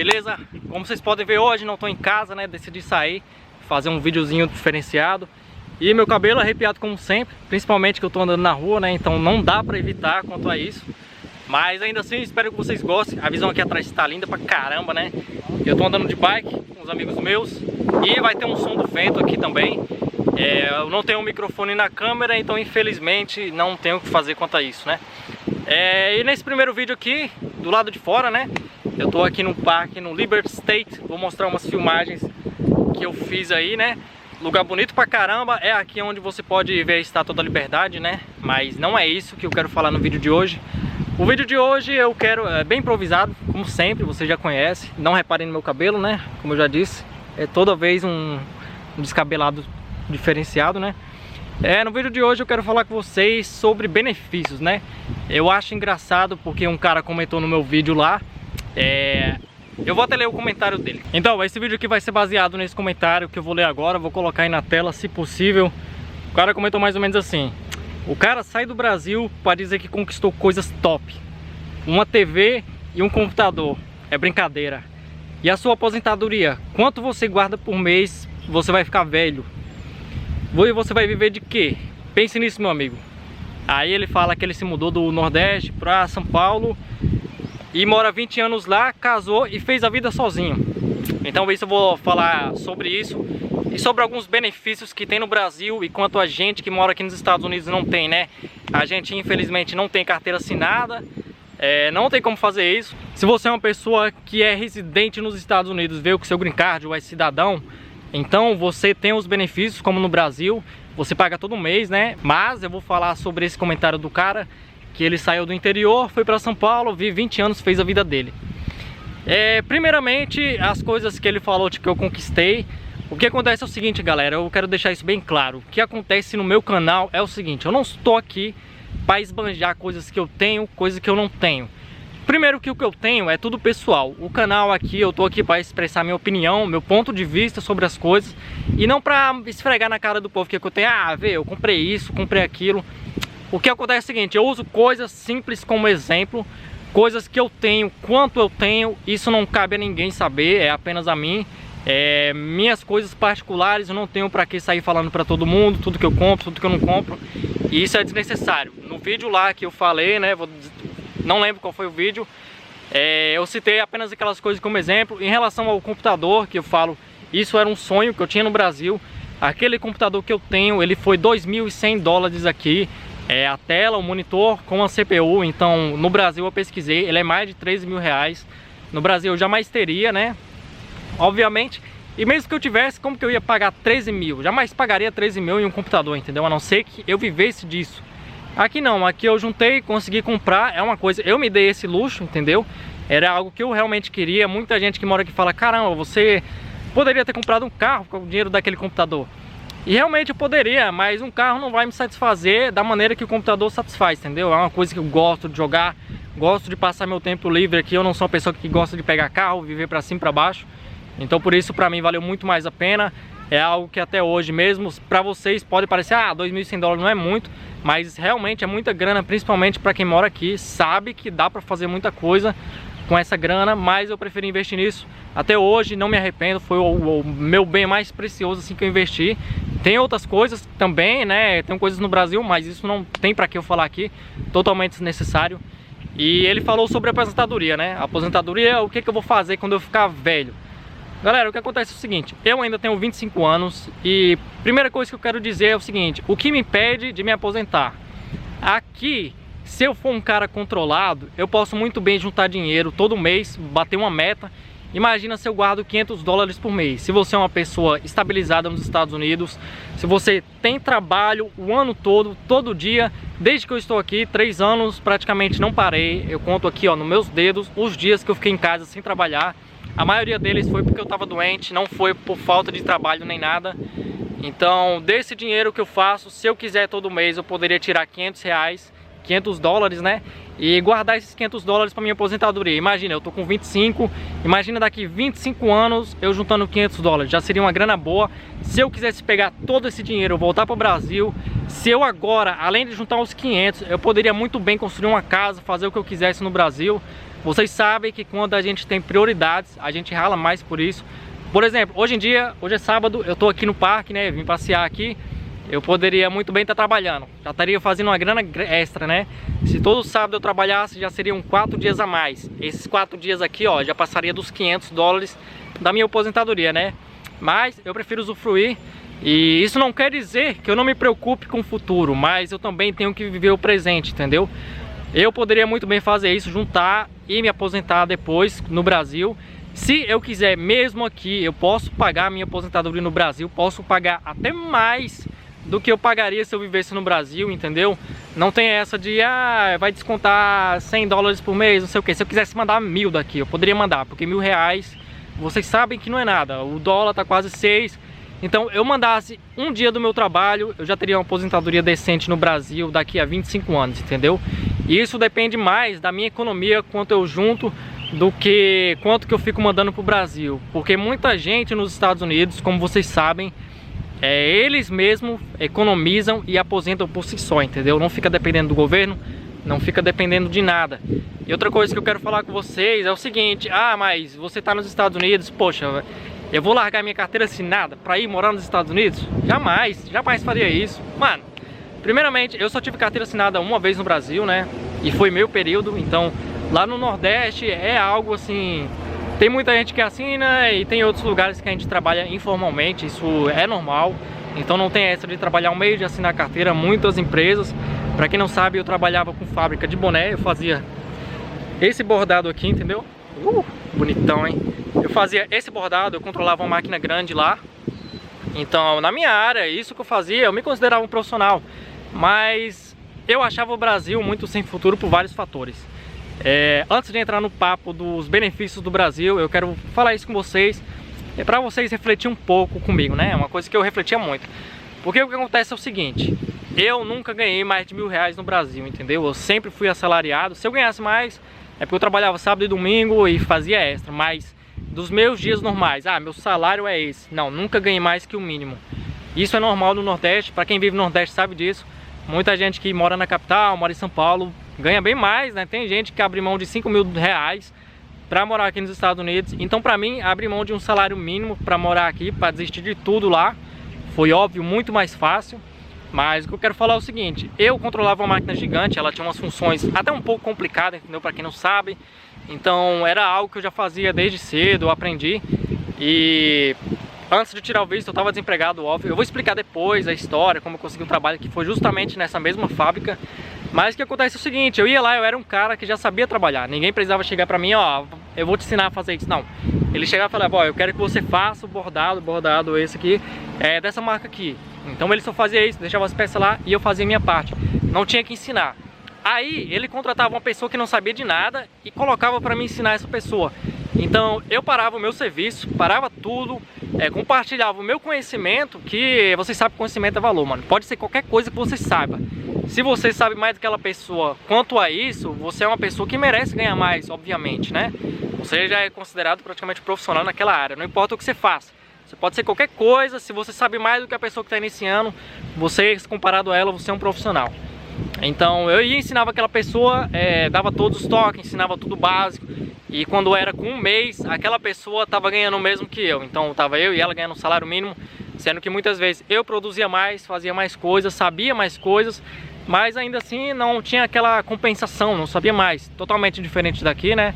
beleza? Como vocês podem ver hoje, não tô em casa, né? Decidi sair, fazer um videozinho diferenciado. E meu cabelo arrepiado como sempre, principalmente que eu tô andando na rua, né? Então não dá pra evitar quanto a isso. Mas ainda assim, espero que vocês gostem. A visão aqui atrás tá linda pra caramba, né? Eu tô andando de bike com os amigos meus. E vai ter um som do vento aqui também. Eu não tenho um microfone na câmera, então infelizmente não tenho o que fazer quanto a isso, né? E nesse primeiro vídeo aqui, do lado de fora, né? Eu tô aqui no parque, no Liberty State. Vou mostrar umas filmagens que eu fiz aí, né? Lugar bonito pra caramba. É aqui onde você pode ver a Estátua da Liberdade, né? Mas não é isso que eu quero falar no vídeo de hoje. O vídeo de hoje eu quero, bem improvisado, como sempre, você já conhece. Não reparem no meu cabelo, né? Como eu já disse, é toda vez um descabelado diferenciado, né? No vídeo de hoje eu quero falar com vocês sobre benefícios, né? Eu acho engraçado porque um cara comentou no meu vídeo lá. Eu vou até ler o comentário dele. Então, esse vídeo aqui vai ser baseado nesse comentário que eu vou ler agora. Vou colocar aí na tela, se possível. O cara comentou mais ou menos assim: o cara sai do Brasil para dizer que conquistou coisas top. Uma TV e um computador. É brincadeira. E a sua aposentadoria? Quanto você guarda por mês? Você vai ficar velho. E você vai viver de quê? Pense nisso, meu amigo. Aí ele fala que ele se mudou do Nordeste para São Paulo e mora 20 anos lá, casou e fez a vida sozinho. Então isso eu vou falar sobre isso e sobre alguns benefícios que tem no Brasil e quanto a gente que mora aqui nos Estados Unidos não tem, né? A gente infelizmente não tem carteira assinada, não tem como fazer isso. Se você é uma pessoa que é residente nos Estados Unidos, veio com seu green card ou é cidadão, então você tem os benefícios como no Brasil, você paga todo mês, né? Mas eu vou falar sobre esse comentário do cara, que ele saiu do interior, foi para São Paulo, vive 20 anos, fez a vida dele. Primeiramente, as coisas que ele falou de que eu conquistei. O que acontece é o seguinte, galera, eu quero deixar isso bem claro. O que acontece no meu canal é o seguinte: eu não estou aqui para esbanjar coisas que eu tenho, coisas que eu não tenho. Primeiro que o que eu tenho é tudo pessoal. O canal aqui, eu tô aqui para expressar minha opinião, meu ponto de vista sobre as coisas. E não para esfregar na cara do povo que eu tenho, eu comprei isso, comprei aquilo. O que acontece é o seguinte: eu uso coisas simples como exemplo. Coisas que eu tenho, quanto eu tenho, isso não cabe a ninguém saber, é apenas a mim. Minhas coisas particulares eu não tenho para que sair falando para todo mundo, tudo que eu compro, tudo que eu não compro. E isso é desnecessário. No vídeo lá que eu falei, né, não lembro qual foi o vídeo, eu citei apenas aquelas coisas como exemplo. Em relação ao computador, que eu falo, isso era um sonho que eu tinha no Brasil. Aquele computador que eu tenho, ele foi 2.100 dólares aqui. A tela, o monitor com a CPU. Então no Brasil eu pesquisei, ele é mais de 13 mil reais. No Brasil eu jamais teria, né? Obviamente. E mesmo que eu tivesse, como que eu ia pagar 13 mil? Jamais pagaria 13 mil em um computador, entendeu? A não ser que eu vivesse disso. Aqui não, aqui eu juntei, consegui comprar. É uma coisa, eu me dei esse luxo, entendeu? Era algo que eu realmente queria. Muita gente que mora aqui fala: caramba, você poderia ter comprado um carro com o dinheiro daquele computador. E realmente eu poderia, mas um carro não vai me satisfazer da maneira que o computador satisfaz, entendeu? É uma coisa que eu gosto de jogar, gosto de passar meu tempo livre aqui. Eu não sou uma pessoa que gosta de pegar carro, viver pra cima e pra baixo. Então por isso pra mim valeu muito mais a pena. É algo que até hoje mesmo, pra vocês pode parecer, 2.100 dólares não é muito, mas realmente é muita grana, principalmente pra quem mora aqui, sabe que dá pra fazer muita coisa com essa grana, mas eu preferi investir nisso. Até hoje não me arrependo, foi o meu bem mais precioso assim que eu investi. Tem outras coisas também, né? Tem coisas no Brasil, mas isso não tem pra que eu falar aqui, totalmente desnecessário. E ele falou sobre a aposentadoria, né? A aposentadoria, o que eu vou fazer quando eu ficar velho? Galera, o que acontece é o seguinte: eu ainda tenho 25 anos e a primeira coisa que eu quero dizer é o seguinte: o que me impede de me aposentar? Aqui, se eu for um cara controlado, eu posso muito bem juntar dinheiro todo mês, bater uma meta. Imagina se eu guardo 500 dólares por mês. Se você é uma pessoa estabilizada nos Estados Unidos, se você tem trabalho o ano todo, todo dia, desde que eu estou aqui, 3 anos, praticamente não parei. Eu conto aqui, nos meus dedos, os dias que eu fiquei em casa sem trabalhar. A maioria deles foi porque eu estava doente, não foi por falta de trabalho nem nada. Então, desse dinheiro que eu faço, se eu quiser todo mês, eu poderia tirar 500 reais, 500 dólares, né? e guardar esses 500 dólares para minha aposentadoria. Imagina, eu tô com 25, imagina daqui 25 anos eu juntando 500 dólares, já seria uma grana boa. Se eu quisesse pegar todo esse dinheiro, voltar para o Brasil, se eu agora, além de juntar os 500, eu poderia muito bem construir uma casa, fazer o que eu quisesse no Brasil. Vocês sabem que quando a gente tem prioridades, a gente rala mais por isso. Por exemplo, hoje em dia, hoje é sábado, eu tô aqui no parque, né, vim passear aqui. Eu poderia muito bem estar trabalhando, já estaria fazendo uma grana extra, né? Se todo sábado eu trabalhasse, já seriam 4 dias a mais. Esses 4 dias aqui, ó, já passaria dos 500 dólares da minha aposentadoria, né? Mas eu prefiro usufruir. E isso não quer dizer que eu não me preocupe com o futuro, mas eu também tenho que viver o presente, entendeu? Eu poderia muito bem fazer isso, juntar e me aposentar depois no Brasil. Se eu quiser mesmo aqui, eu posso pagar a minha aposentadoria no Brasil, posso pagar até mais do que eu pagaria se eu vivesse no Brasil, entendeu? Não tem essa de, vai descontar 100 dólares por mês, não sei o que. Se eu quisesse mandar 1000 daqui, eu poderia mandar, porque R$1000, vocês sabem que não é nada. O dólar tá quase 6. Então, eu mandasse um dia do meu trabalho, eu já teria uma aposentadoria decente no Brasil daqui a 25 anos, entendeu? E isso depende mais da minha economia, quanto eu junto, do que quanto que eu fico mandando pro Brasil. Porque muita gente nos Estados Unidos, como vocês sabem, eles mesmos economizam e aposentam por si só, entendeu? Não fica dependendo do governo, não fica dependendo de nada. E outra coisa que eu quero falar com vocês é o seguinte: mas você tá nos Estados Unidos, poxa, eu vou largar minha carteira assinada pra ir morar nos Estados Unidos? Jamais, jamais faria isso. Mano, primeiramente, eu só tive carteira assinada uma vez no Brasil, né? E foi meio período, então lá no Nordeste é algo assim... Tem muita gente que assina e tem outros lugares que a gente trabalha informalmente, isso é normal. Então não tem essa de trabalhar um mês de assinar carteira. Muitas empresas, pra quem não sabe, eu trabalhava com fábrica de boné, eu fazia esse bordado aqui, entendeu? Bonitão, hein? Eu fazia esse bordado, eu controlava uma máquina grande lá. Então na minha área, isso que eu fazia, eu me considerava um profissional. Mas eu achava o Brasil muito sem futuro por vários fatores. Antes de entrar no papo dos benefícios do Brasil, eu quero falar isso com vocês, para vocês refletir um pouco comigo, né? Uma coisa que eu refletia muito. Porque o que acontece é o seguinte: eu nunca ganhei mais de R$1000 no Brasil, entendeu? Eu sempre fui assalariado. Se eu ganhasse mais, é porque eu trabalhava sábado e domingo e fazia extra. Mas dos meus dias normais, meu salário é esse. Não, nunca ganhei mais que o mínimo. Isso é normal no Nordeste, para quem vive no Nordeste sabe disso. Muita gente que mora na capital, mora em São Paulo, ganha bem mais, né? Tem gente que abre mão de R$5.000 para morar aqui nos Estados Unidos. Então, para mim, abrir mão de um salário mínimo para morar aqui, para desistir de tudo lá, foi óbvio, muito mais fácil. Mas o que eu quero falar é o seguinte: eu controlava uma máquina gigante, ela tinha umas funções até um pouco complicadas, entendeu? Para quem não sabe. Então, era algo que eu já fazia desde cedo, eu aprendi. E antes de tirar o visto, eu estava desempregado, óbvio. Eu vou explicar depois a história, como eu consegui um trabalho que foi justamente nessa mesma fábrica. Mas o que acontece é o seguinte: eu ia lá, eu era um cara que já sabia trabalhar. Ninguém precisava chegar pra mim, eu vou te ensinar a fazer isso. Não. Ele chegava e falava, eu quero que você faça o bordado esse aqui, dessa marca aqui. Então ele só fazia isso, deixava as peças lá e eu fazia a minha parte. Não tinha que ensinar. Aí ele contratava uma pessoa que não sabia de nada e colocava pra mim ensinar essa pessoa. Então eu parava o meu serviço, parava tudo, compartilhava o meu conhecimento, que vocês sabem que conhecimento é valor, mano. Pode ser qualquer coisa que você saiba. Se você sabe mais do que aquela pessoa quanto a isso, você é uma pessoa que merece ganhar mais, obviamente, né? Você já é considerado praticamente profissional naquela área, não importa o que você faça. Você pode ser qualquer coisa, se você sabe mais do que a pessoa que está iniciando, você, comparado a ela, você é um profissional. Então eu ia, ensinava aquela pessoa, dava todos os toques, ensinava tudo básico. E quando era com um mês, aquela pessoa estava ganhando o mesmo que eu. Então estava eu e ela ganhando um salário mínimo, sendo que muitas vezes eu produzia mais, fazia mais coisas, sabia mais coisas, mas ainda assim não tinha aquela compensação, não sabia mais. Totalmente diferente daqui, né?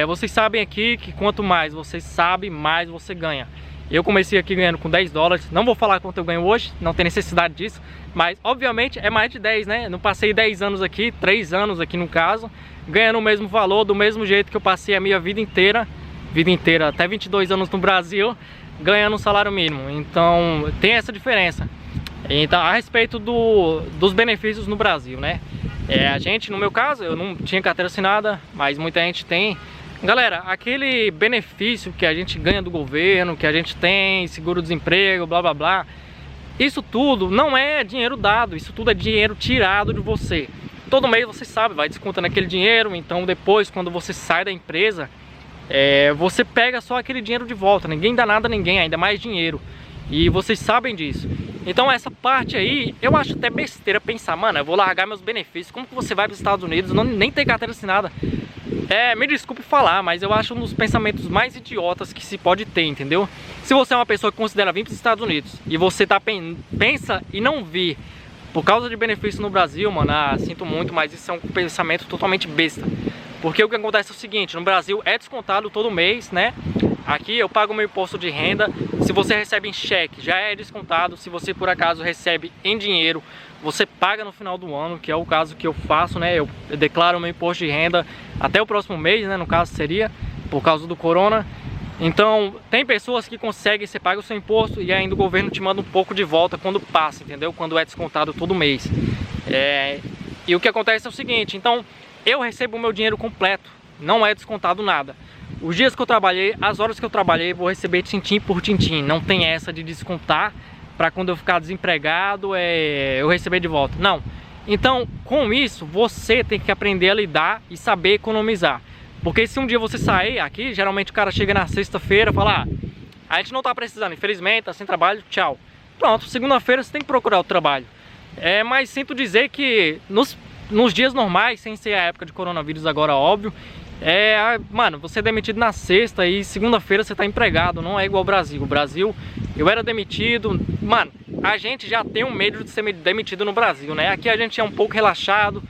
Vocês sabem aqui que quanto mais você sabe, mais você ganha. Eu comecei aqui ganhando com 10 dólares, não vou falar quanto eu ganho hoje, não tem necessidade disso, mas obviamente é mais de 10, né? Não passei 10 anos aqui, 3 anos aqui no caso, ganhando o mesmo valor, do mesmo jeito que eu passei a minha vida inteira, até 22 anos no Brasil, ganhando um salário mínimo. Então tem essa diferença. Então, a respeito dos benefícios no Brasil, né? A gente, no meu caso, eu não tinha carteira assinada, mas muita gente tem. Galera, aquele benefício que a gente ganha do governo, que a gente tem, seguro-desemprego, blá blá blá, isso tudo não é dinheiro dado, isso tudo é dinheiro tirado de você. todo mês você sabe, vai descontando aquele dinheiro. Então depois, quando você sai da empresa, você pega só aquele dinheiro de volta. Ninguém dá nada a ninguém, ainda mais dinheiro. E vocês sabem disso. Então essa parte aí, eu acho até besteira pensar, mano, eu vou largar meus benefícios. Como que você vai para os Estados Unidos, nem tem carteira assinada? Me desculpe falar, mas eu acho um dos pensamentos mais idiotas que se pode ter, entendeu? Se você é uma pessoa que considera vir para os Estados Unidos e você pensa e não vir por causa de benefício no Brasil, mano, sinto muito, mas isso é um pensamento totalmente besta. Porque o que acontece é o seguinte, no Brasil é descontado todo mês, né? Aqui eu pago meu imposto de renda. Se você recebe em cheque, já é descontado. Se você por acaso recebe em dinheiro, você paga no final do ano, que é o caso que eu faço, né? Eu declaro meu imposto de renda até o próximo mês, né? No caso seria, por causa do corona. Então, tem pessoas que conseguem, você paga o seu imposto e ainda o governo te manda um pouco de volta quando passa, entendeu? Quando é descontado todo mês. E o que acontece é o seguinte, então, eu recebo o meu dinheiro completo, não é descontado nada. Os dias que eu trabalhei, as horas que eu trabalhei, vou receber tintim por tintim. Não tem essa de descontar para quando eu ficar desempregado, eu receber de volta. Não. Então, com isso, você tem que aprender a lidar e saber economizar. Porque se um dia você sair aqui, geralmente o cara chega na sexta-feira e fala: a gente não tá precisando, infelizmente, tá sem trabalho, tchau. Pronto, segunda-feira você tem que procurar o trabalho. Mas sinto dizer que nos dias normais, sem ser a época de coronavírus agora, óbvio, mano, você é demitido na sexta e segunda-feira você tá empregado, não é igual ao Brasil. O Brasil, eu era demitido, mano, a gente já tem um medo de ser demitido no Brasil, né? Aqui a gente é um pouco relaxado,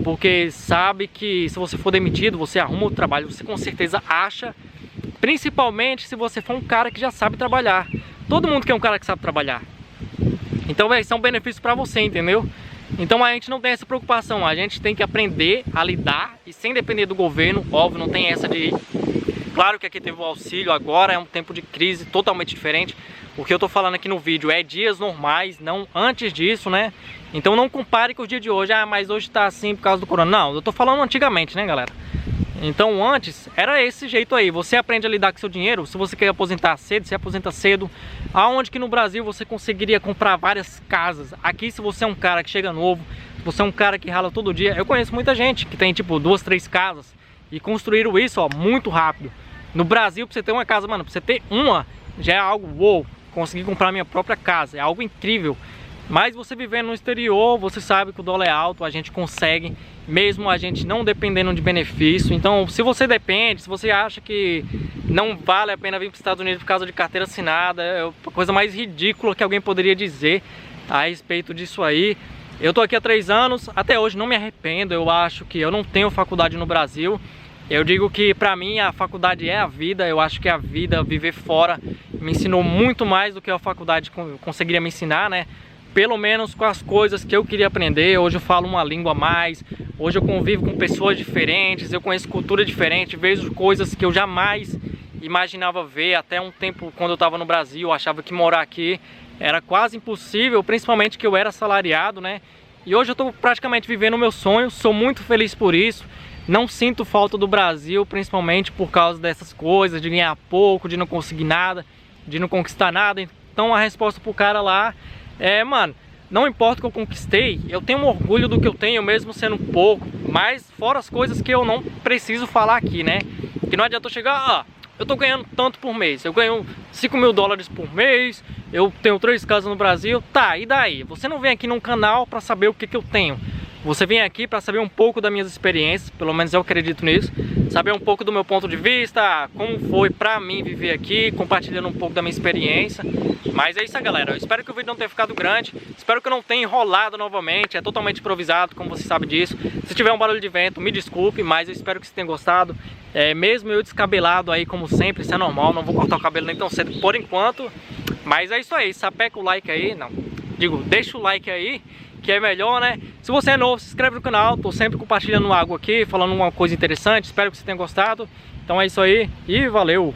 porque sabe que se você for demitido, você arruma outro trabalho, você com certeza acha, principalmente se você for um cara que já sabe trabalhar. Todo mundo quer um cara que sabe trabalhar. Então, velho, são benefícios pra você, entendeu? Então a gente não tem essa preocupação, a gente tem que aprender a lidar e sem depender do governo, óbvio, não tem essa de... Claro que aqui teve o auxílio, agora é um tempo de crise totalmente diferente. O que eu tô falando aqui no vídeo é dias normais, não antes disso, né? Então não compare com o dia de hoje, mas hoje tá assim por causa do corona. Não, eu tô falando antigamente, né, galera? Então antes era esse jeito aí, você aprende a lidar com seu dinheiro. Se você quer aposentar cedo, você aposenta cedo. Aonde que no Brasil você conseguiria comprar várias casas? Aqui, se você é um cara que chega novo, se você é um cara que rala todo dia, eu conheço muita gente que tem tipo 2, 3 casas e construíram isso, ó, muito rápido. No Brasil, pra você ter uma casa, mano, pra você ter uma, já é algo, uou, consegui comprar minha própria casa, é algo incrível. Mas você vivendo no exterior, você sabe que o dólar é alto, a gente consegue, mesmo a gente não dependendo de benefício. Então, se você depende, se você acha que não vale a pena vir para os Estados Unidos por causa de carteira assinada, é a coisa mais ridícula que alguém poderia dizer a respeito disso aí. Eu tô aqui há 3 anos, até hoje não me arrependo, eu acho que eu não tenho faculdade no Brasil. Eu digo que pra mim a faculdade é a vida, eu acho que a vida, viver fora, me ensinou muito mais do que a faculdade conseguiria me ensinar, né? Pelo menos com as coisas que eu queria aprender. Hoje eu falo uma língua a mais, hoje eu convivo com pessoas diferentes, eu conheço cultura diferente, vejo coisas que eu jamais imaginava ver. Até um tempo, quando eu estava no Brasil, eu achava que morar aqui era quase impossível, principalmente que eu era assalariado, né? E hoje eu estou praticamente vivendo o meu sonho, sou muito feliz por isso. Não sinto falta do Brasil, principalmente por causa dessas coisas, de ganhar pouco, de não conseguir nada, de não conquistar nada. Então a resposta pro cara lá mano, não importa o que eu conquistei, eu tenho um orgulho do que eu tenho, mesmo sendo pouco, mas fora as coisas que eu não preciso falar aqui, né? Que não adianta eu chegar, eu tô ganhando tanto por mês, eu ganho 5 mil dólares por mês, eu tenho 3 casas no Brasil, tá, e daí? Você não vem aqui num canal pra saber o que eu tenho. Você vem aqui para saber um pouco das minhas experiências, pelo menos eu acredito nisso, saber um pouco do meu ponto de vista, como foi pra mim viver aqui, compartilhando um pouco da minha experiência. Mas é isso aí, galera, eu espero que o vídeo não tenha ficado grande, espero que eu não tenha enrolado novamente, é totalmente improvisado, como você sabe disso. Se tiver um barulho de vento, me desculpe, mas eu espero que você tenha gostado. Mesmo eu descabelado aí, como sempre, isso é normal, não vou cortar o cabelo nem tão cedo por enquanto. Mas é isso aí, sapeca o like aí, deixa o like aí, que é melhor, né? Se você é novo, se inscreve no canal, tô sempre compartilhando algo aqui, falando uma coisa interessante, espero que você tenha gostado. Então é isso aí e valeu!